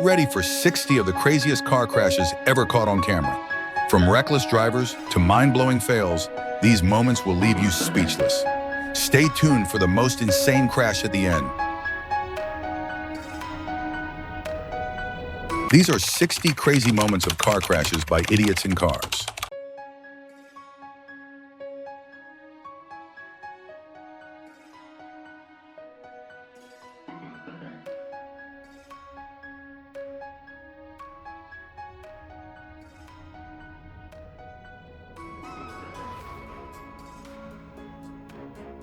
ready for 60 of the craziest car crashes ever caught on camera. From reckless drivers to mind-blowing fails, these moments will leave you speechless. Stay tuned for the most insane crash at the end. These are 60 crazy moments of car crashes by idiots in cars.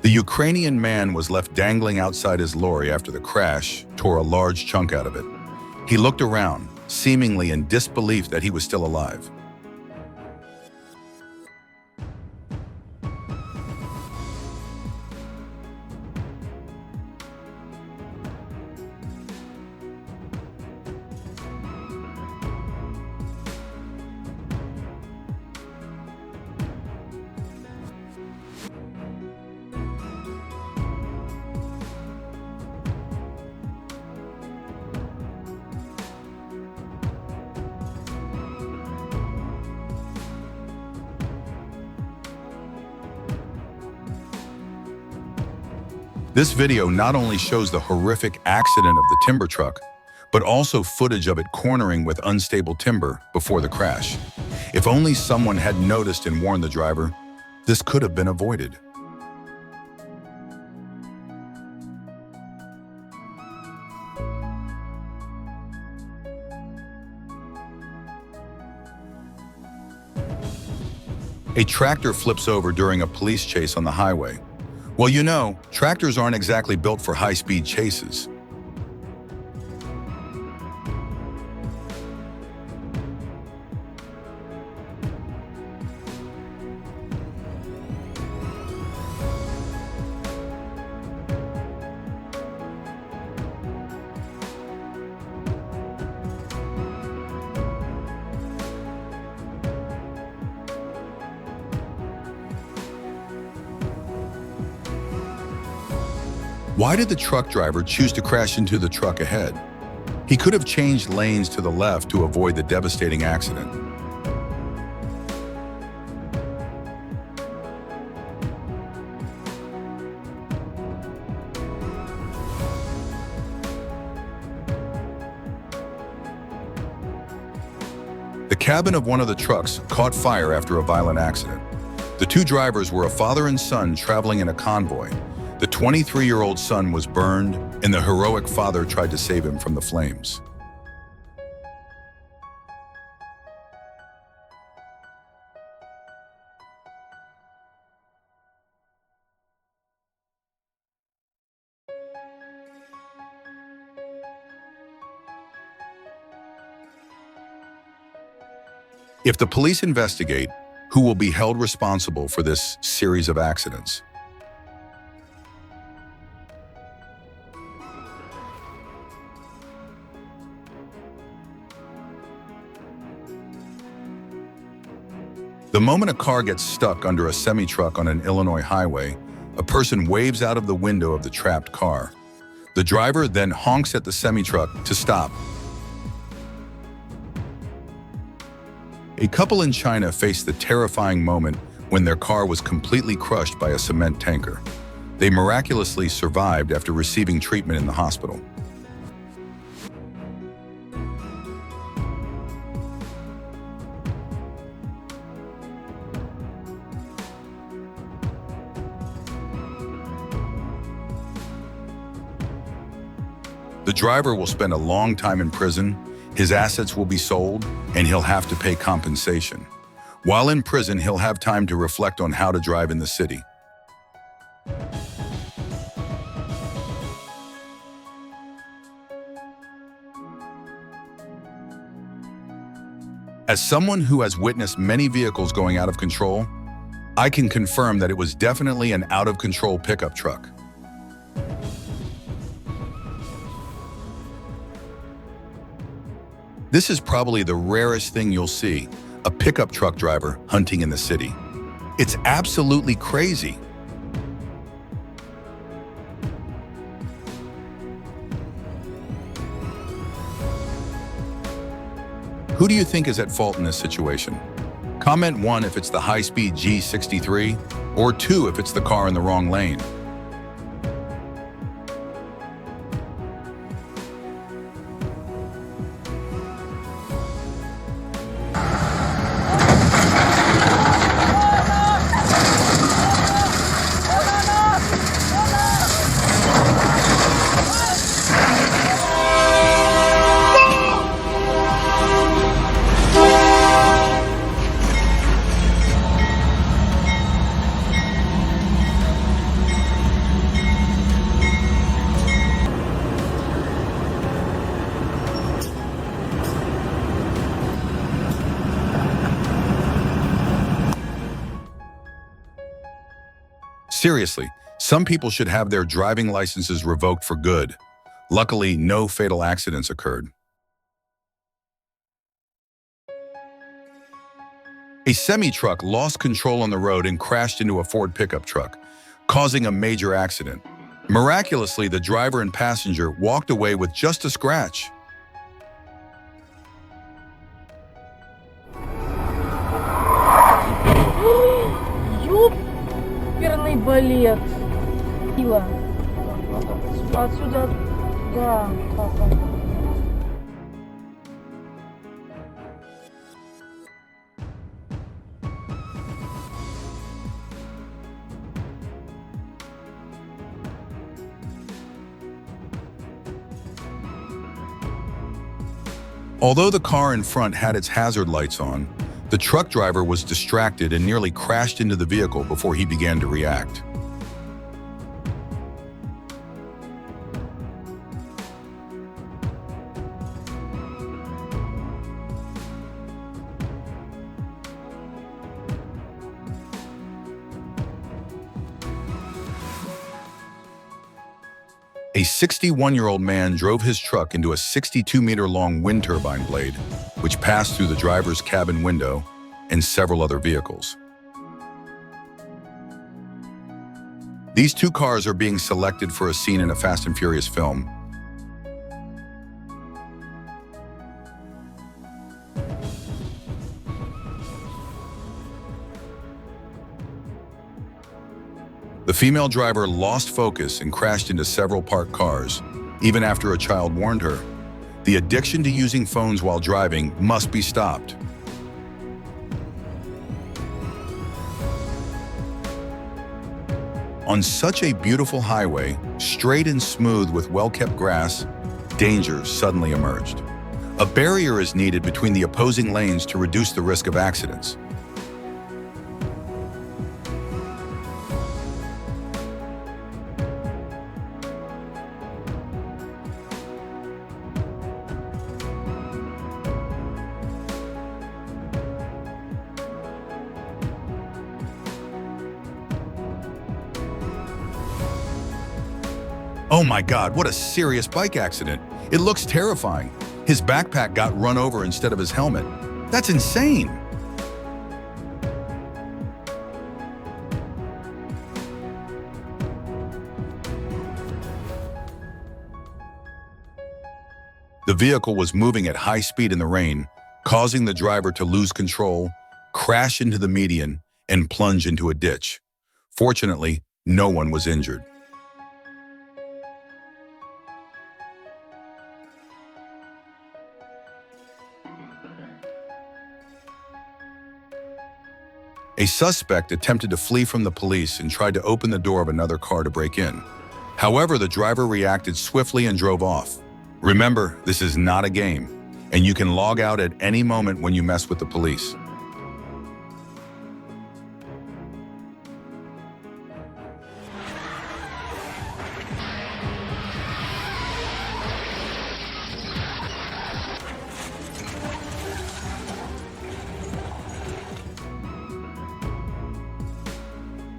The Ukrainian man was left dangling outside his lorry after the crash tore a large chunk out of it. He looked around, seemingly in disbelief that he was still alive. This video not only shows the horrific accident of the timber truck, but also footage of it cornering with unstable timber before the crash. If only someone had noticed and warned the driver, this could have been avoided. A tractor flips over during a police chase on the highway. Well, you know, tractors aren't exactly built for high-speed chases. Why did the truck driver choose to crash into the truck ahead? He could have changed lanes to the left to avoid the devastating accident. The cabin of one of the trucks caught fire after a violent accident. The two drivers were a father and son traveling in a convoy. The 23-year-old son was burned, and the heroic father tried to save him from the flames. If the police investigate, who will be held responsible for this series of accidents? The moment a car gets stuck under a semi-truck on an Illinois highway, a person waves out of the window of the trapped car. The driver then honks at the semi-truck to stop. A couple in China faced the terrifying moment when their car was completely crushed by a cement tanker. They miraculously survived after receiving treatment in the hospital. The driver will spend a long time in prison, his assets will be sold, and he'll have to pay compensation. While in prison, he'll have time to reflect on how to drive in the city. As someone who has witnessed many vehicles going out of control, I can confirm that it was definitely an out-of-control pickup truck. This is probably the rarest thing you'll see, a pickup truck driver hunting in the city. It's absolutely crazy. Who do you think is at fault in this situation? Comment 1 if it's the high-speed G63, or 2 if it's the car in the wrong lane. Seriously, some people should have their driving licenses revoked for good. Luckily, no fatal accidents occurred. A semi-truck lost control on the road and crashed into a Ford pickup truck, causing a major accident. Miraculously, the driver and passenger walked away with just a scratch. Ёперный балет. Сила. Отсюда, да, папа. Although the car in front had its hazard lights on, the truck driver was distracted and nearly crashed into the vehicle before he began to react. A 61-year-old man drove his truck into a 62-meter-long wind turbine blade, which passed through the driver's cabin window and several other vehicles. These two cars are being selected for a scene in a Fast and Furious film. The female driver lost focus and crashed into several parked cars, even after a child warned her. The addiction to using phones while driving must be stopped. On such a beautiful highway, straight and smooth with well-kept grass, danger suddenly emerged. A barrier is needed between the opposing lanes to reduce the risk of accidents. Oh my God, what a serious bike accident. It looks terrifying. His backpack got run over instead of his helmet. That's insane. The vehicle was moving at high speed in the rain, causing the driver to lose control, crash into the median, and plunge into a ditch. Fortunately, no one was injured. A suspect attempted to flee from the police and tried to open the door of another car to break in. However, the driver reacted swiftly and drove off. Remember, this is not a game, and you can log out at any moment when you mess with the police.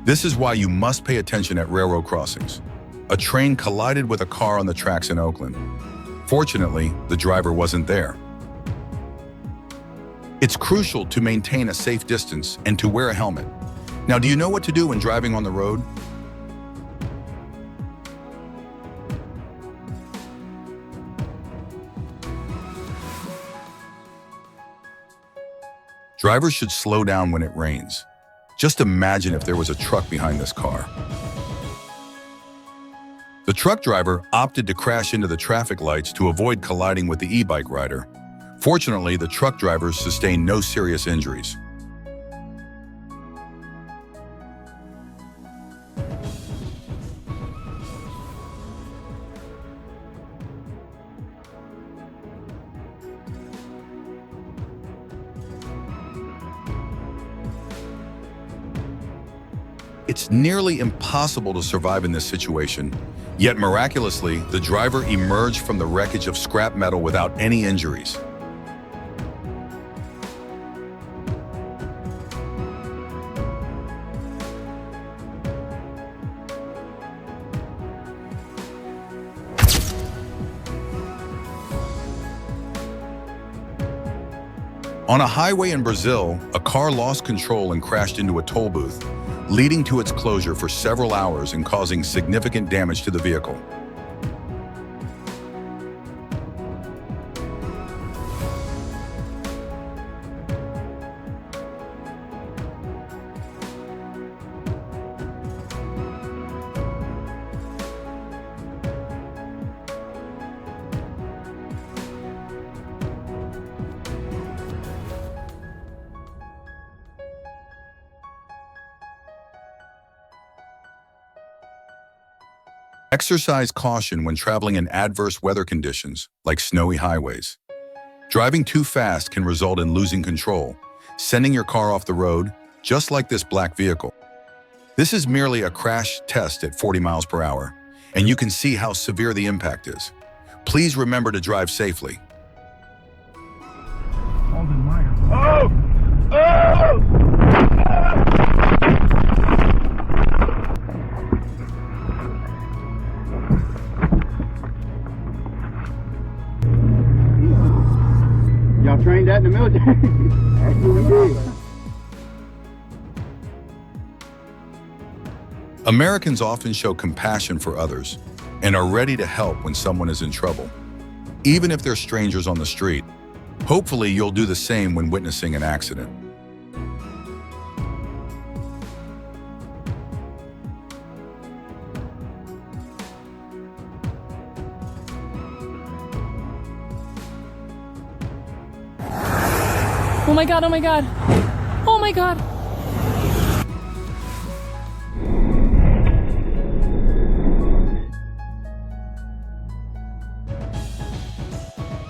This is why you must pay attention at railroad crossings. A train collided with a car on the tracks in Oakland. Fortunately, the driver wasn't there. It's crucial to maintain a safe distance and to wear a helmet. Now, do you know what to do when driving on the road? Drivers should slow down when it rains. Just imagine if there was a truck behind this car. The truck driver opted to crash into the traffic lights to avoid colliding with the e-bike rider. Fortunately, the truck driver sustained no serious injuries. It's nearly impossible to survive in this situation, yet miraculously, the driver emerged from the wreckage of scrap metal without any injuries. On a highway in Brazil, a car lost control and crashed into a toll booth, leading to its closure for several hours and causing significant damage to the vehicle. Exercise caution when traveling in adverse weather conditions, like snowy highways. Driving too fast can result in losing control, sending your car off the road, just like this black vehicle. This is merely a crash test at 40 miles per hour, and you can see how severe the impact is. Please remember to drive safely. Y'all trained that in the military? That's what we did. Americans often show compassion for others and are ready to help when someone is in trouble, even if they're strangers on the street. Hopefully, you'll do the same when witnessing an accident. Oh my god, oh my god. Oh my god.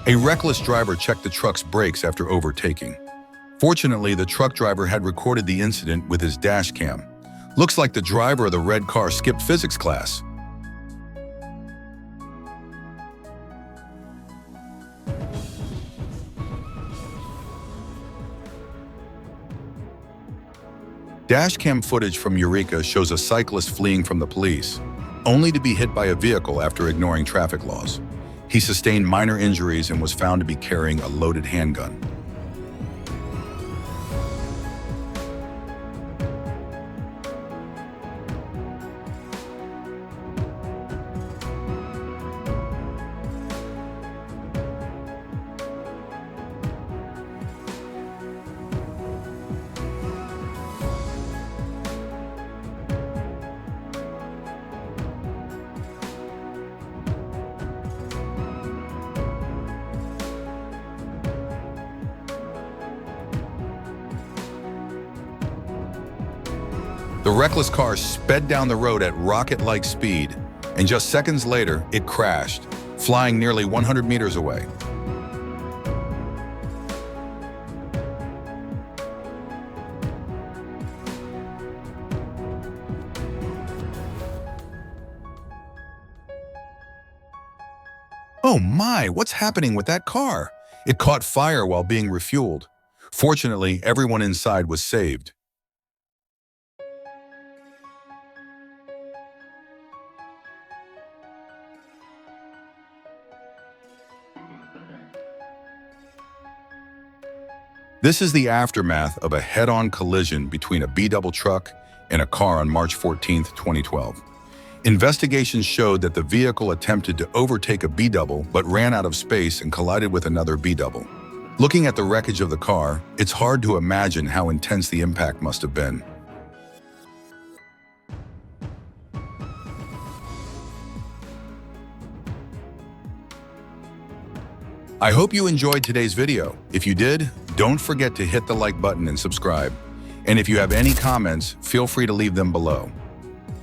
A reckless driver checked the truck's brakes after overtaking. Fortunately, the truck driver had recorded the incident with his dash cam. Looks like the driver of the red car skipped physics class. Dashcam footage from Eureka shows a cyclist fleeing from the police, only to be hit by a vehicle after ignoring traffic laws. He sustained minor injuries and was found to be carrying a loaded handgun. The reckless car sped down the road at rocket-like speed, and just seconds later, it crashed, flying nearly 100 meters away. Oh my, what's happening with that car? It caught fire while being refueled. Fortunately, everyone inside was saved. This is the aftermath of a head-on collision between a B-double truck and a car on March 14, 2012. Investigations showed that the vehicle attempted to overtake a B-double but ran out of space and collided with another B-double, Looking at the wreckage of the car, it's hard to imagine how intense the impact must have been. I hope you enjoyed today's video. If you did, don't forget to hit the like button and subscribe. And if you have any comments, feel free to leave them below.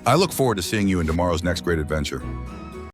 I look forward to seeing you in tomorrow's next great adventure.